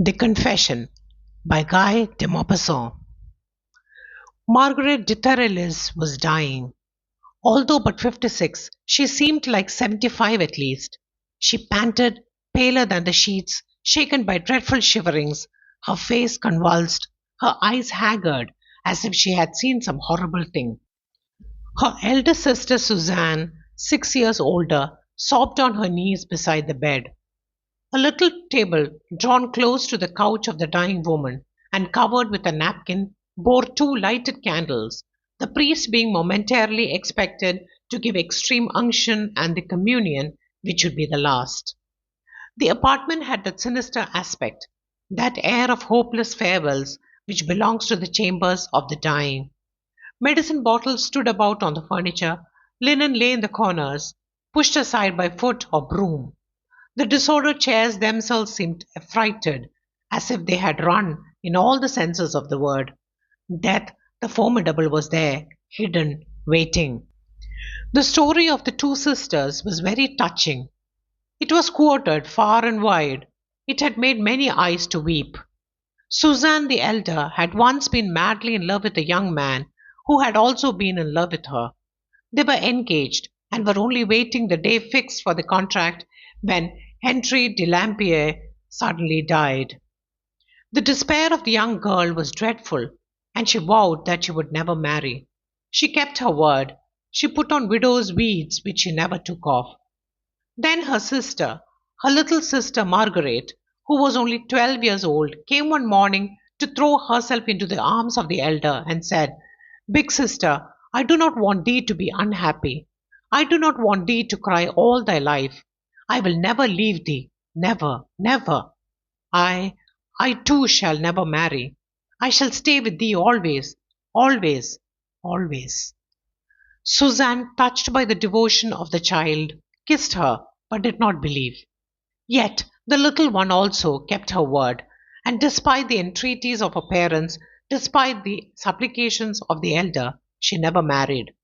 The Confession by Guy de Maupassant. Margaret de Terrelis was dying. Although but 56, she seemed like 75 at least. She panted, paler than the sheets, shaken by dreadful shiverings, her face convulsed, her eyes haggard, as if she had seen some horrible thing. Her elder sister Suzanne, 6 years older, sobbed on her knees beside the bed. A little table, drawn close to the couch of the dying woman and covered with a napkin, bore two lighted candles, the priest being momentarily expected to give extreme unction and the communion, which would be the last. The apartment had that sinister aspect, that air of hopeless farewells which belongs to the chambers of the dying. Medicine bottles stood about on the furniture, linen lay in the corners, pushed aside by foot or broom. The disordered chairs themselves seemed affrighted, as if they had run in all the senses of the word. Death, the formidable, was there, hidden, waiting. The story of the two sisters was very touching. It was quoted far and wide. It had made many eyes to weep. Suzanne the elder had once been madly in love with a young man who had also been in love with her. They were engaged and were only waiting the day fixed for the contract when Henry de Lampier suddenly died. The despair of the young girl was dreadful, and she vowed that she would never marry. She kept her word. She put on widow's weeds, which she never took off. Then her little sister Margaret, who was only 12 years old, came one morning to throw herself into the arms of the elder and said, "Big sister, I do not want thee to be unhappy. I do not want thee to cry all thy life. I will never leave thee. Never, never. I, I too shall never marry. I shall stay with thee always, always, always." Suzanne, touched by the devotion of the child, kissed her, but did not believe. Yet the little one also kept her word, and despite the entreaties of her parents, despite the supplications of the elder, she never married.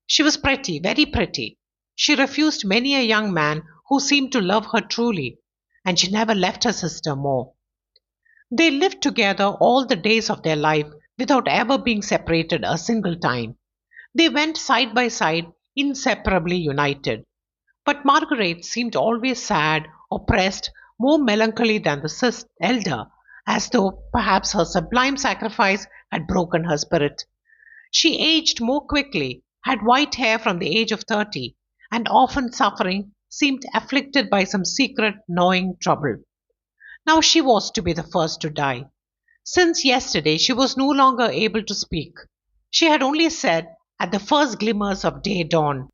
She was pretty, very pretty. She refused many a young man who seemed to love her truly, and she never left her sister more. They lived together all the days of their life without ever being separated a single time. They went side by side, inseparably united. But Margaret seemed always sad, oppressed, more melancholy than the elder, as though perhaps her sublime sacrifice had broken her spirit. She aged more quickly, had white hair from the age of 30, and often suffering, seemed afflicted by some secret, gnawing trouble. Now she was to be the first to die. Since yesterday she was no longer able to speak. She had only said, at the first glimmers of day dawn,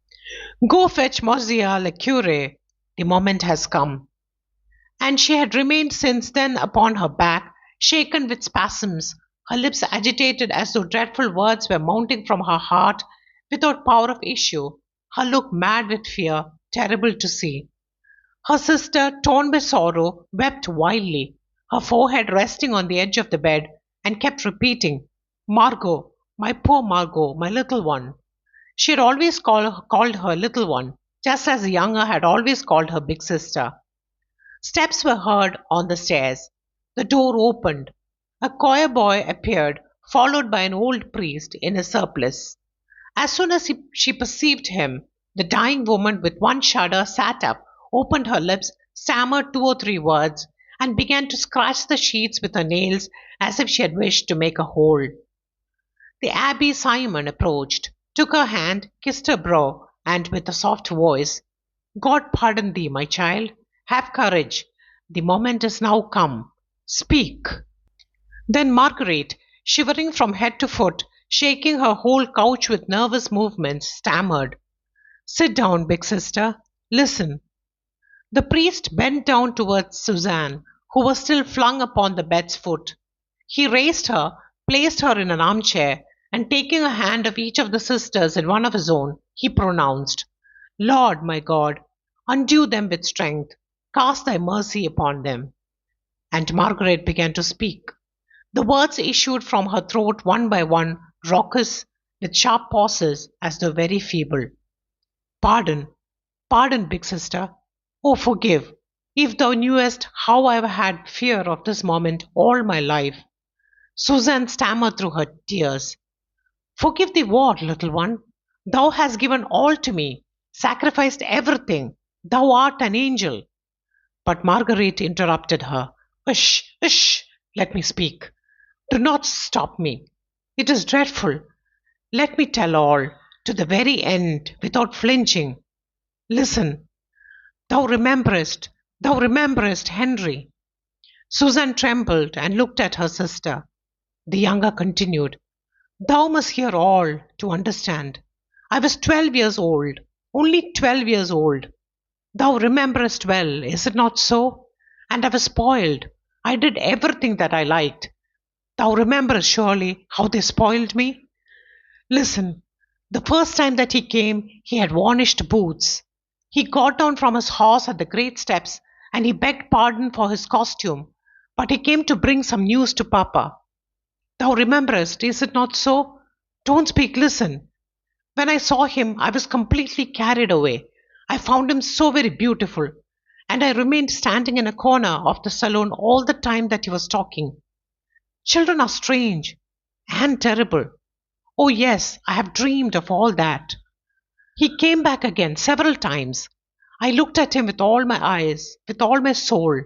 "Go fetch Monsieur le Cure. The moment has come." And she had remained since then upon her back, shaken with spasms, her lips agitated as though dreadful words were mounting from her heart without power of issue, her look mad with fear, terrible to see. Her sister, torn by sorrow, wept wildly, her forehead resting on the edge of the bed, and kept repeating, "Margot, my poor Margot, my little one." She had always called her little one, just as the younger had always called her big sister. Steps were heard on the stairs. The door opened. A choir boy appeared, followed by an old priest in a surplice. As soon as she perceived him, the dying woman with one shudder sat up, opened her lips, stammered two or three words, and began to scratch the sheets with her nails as if she had wished to make a hole. The Abbé Simon approached, took her hand, kissed her brow, and with a soft voice, "God pardon thee, my child. Have courage. The moment is now come. Speak." Then Margaret, shivering from head to foot, shaking her whole couch with nervous movements, stammered, "Sit down, big sister. Listen." The priest bent down towards Suzanne, who was still flung upon the bed's foot. He raised her, placed her in an armchair, and taking a hand of each of the sisters in one of his own, he pronounced, "Lord, my God, endue them with strength. Cast thy mercy upon them." And Margaret began to speak. The words issued from her throat one by one, raucous, with sharp pauses, as though very feeble. "Pardon, pardon, big sister. Oh, forgive. If thou knewest how I have had fear of this moment all my life. Susan stammered through her tears. Forgive thee what, little one? Thou hast given all to me, sacrificed everything. Thou art an angel. But Marguerite interrupted her. Hush, hush, let me speak. Do not stop me. It is dreadful. Let me tell all, to the very end, without flinching. Listen. Thou rememberest Henry. Susan trembled and looked at her sister. The younger continued. Thou must hear all to understand. I was 12 years old, only 12 years old. Thou rememberest well, is it not so? And I was spoiled. I did everything that I liked. Thou rememberest surely how they spoiled me? Listen, the first time that he came, he had varnished boots. He got down from his horse at the great steps and he begged pardon for his costume, but he came to bring some news to Papa. Thou rememberest, is it not so? Don't speak, listen. When I saw him, I was completely carried away. I found him so very beautiful, and I remained standing in a corner of the salon all the time that he was talking. Children are strange and terrible. Oh, yes, I have dreamed of all that. He came back again several times. I looked at him with all my eyes, with all my soul.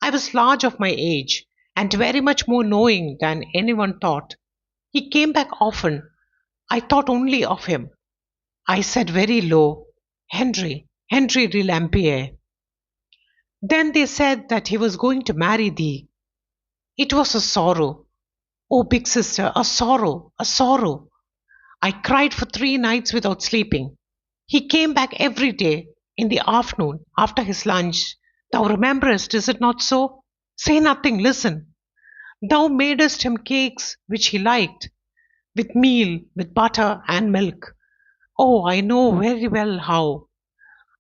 I was large of my age, and very much more knowing than anyone thought. He came back often. I thought only of him. I said very low, Henry, Henry de Lampier. Then they said that he was going to marry thee. It was a sorrow. Oh, big sister, a sorrow, a sorrow. I cried for 3 nights without sleeping. He came back every day in the afternoon after his lunch. Thou rememberest, is it not so? Say nothing, listen. Thou madest him cakes which he liked, with meal, with butter and milk. Oh, I know very well how.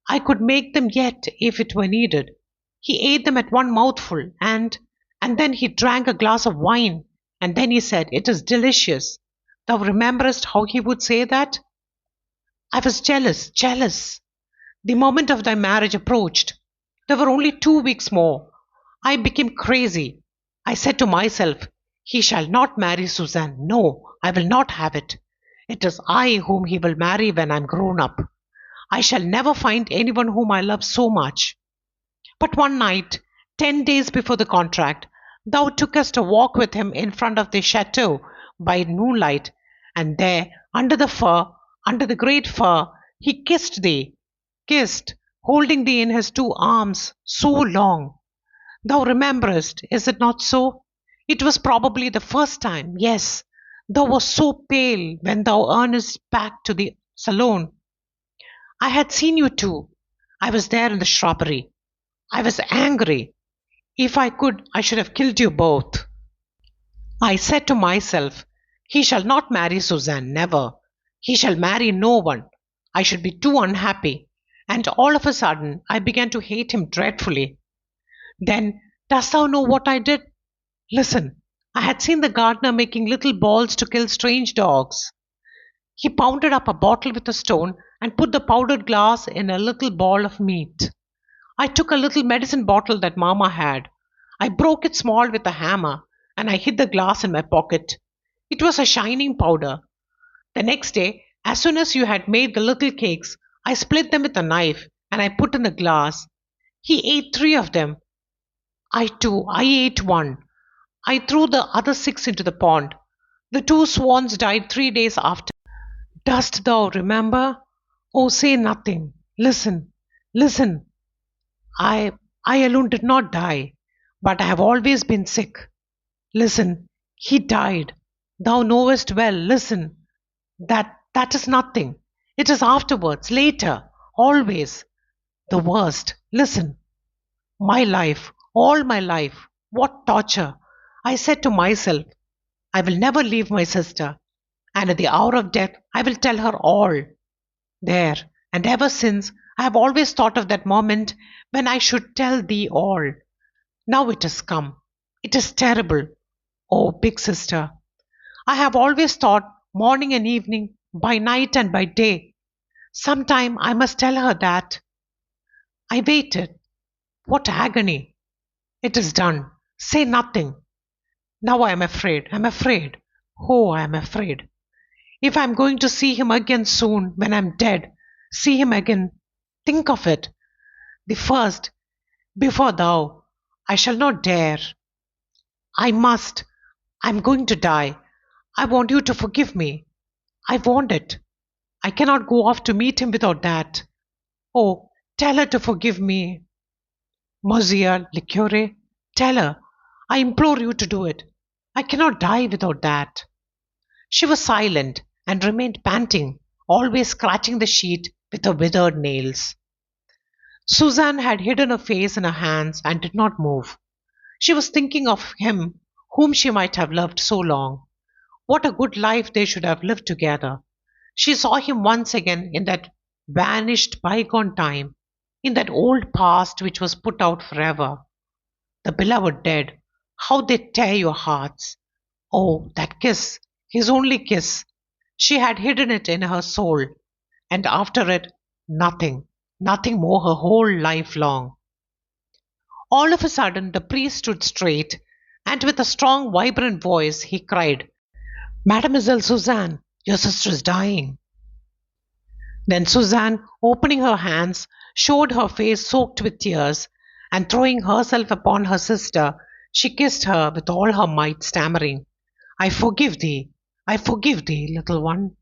I could make them yet if it were needed. He ate them at one mouthful, and then he drank a glass of wine, and then he said, it is delicious. Thou rememberest how he would say that? I was jealous, jealous. The moment of thy marriage approached. There were only 2 weeks more. I became crazy. I said to myself, he shall not marry Suzanne. No, I will not have it. It is I whom he will marry when I am grown up. I shall never find anyone whom I love so much. But one night, 10 days before the contract, thou tookest a walk with him in front of the chateau by moonlight, and there, under the fir, under the great fir, he kissed thee, kissed, holding thee in his 2 arms, so long. Thou rememberest, is it not so? It was probably the first time, yes. Thou wast so pale when thou earnest back to the salon. I had seen you too. I was there in the shrubbery. I was angry. If I could, I should have killed you both. I said to myself, he shall not marry Suzanne, never. He shall marry no one. I should be too unhappy. And all of a sudden, I began to hate him dreadfully. Then, dost thou know what I did? Listen, I had seen the gardener making little balls to kill strange dogs. He pounded up a bottle with a stone and put the powdered glass in a little ball of meat. I took a little medicine bottle that Mamma had. I broke it small with a hammer and I hid the glass in my pocket. It was a shining powder. The next day, as soon as you had made the little cakes, I split them with a knife and I put in the glass. He ate 3 of them. I ate one. I threw the other 6 into the pond. The 2 swans died 3 days after. Dost thou remember? Oh, say nothing. Listen, listen. I alone did not die, but I have always been sick. Listen, he died. Thou knowest well, listen. That is nothing. It is afterwards, later, always. The worst. Listen. My life, all my life, what torture. I said to myself, I will never leave my sister, and at the hour of death I will tell her all. There, and ever since I have always thought of that moment when I should tell thee all. Now it has come. It is terrible. Oh, big sister, I have always thought morning and evening, by night and by day. Sometime I must tell her that. I waited. What agony! It is done. Say nothing. Now I am afraid. I am afraid. Oh, I am afraid. If I am going to see him again soon, when I am dead, see him again. Think of it. The first, before thou. I shall not dare. I must. I am going to die. I want you to forgive me. I want it. I cannot go off to meet him without that. Oh, tell her to forgive me. Monsieur le Curé, tell her. I implore you to do it. I cannot die without that. She was silent and remained panting, always scratching the sheet with her withered nails. Suzanne had hidden her face in her hands and did not move. She was thinking of him whom she might have loved so long. What a good life they should have lived together. She saw him once again in that vanished bygone time, in that old past which was put out forever. The beloved dead, how they tear your hearts. Oh, that kiss, his only kiss. She had hidden it in her soul, and after it, nothing, nothing more her whole life long. All of a sudden, the priest stood straight, and with a strong, vibrant voice, he cried, Mademoiselle Suzanne, your sister is dying. Then Suzanne, opening her hands, showed her face soaked with tears, and throwing herself upon her sister, she kissed her with all her might, stammering, I forgive thee, little one.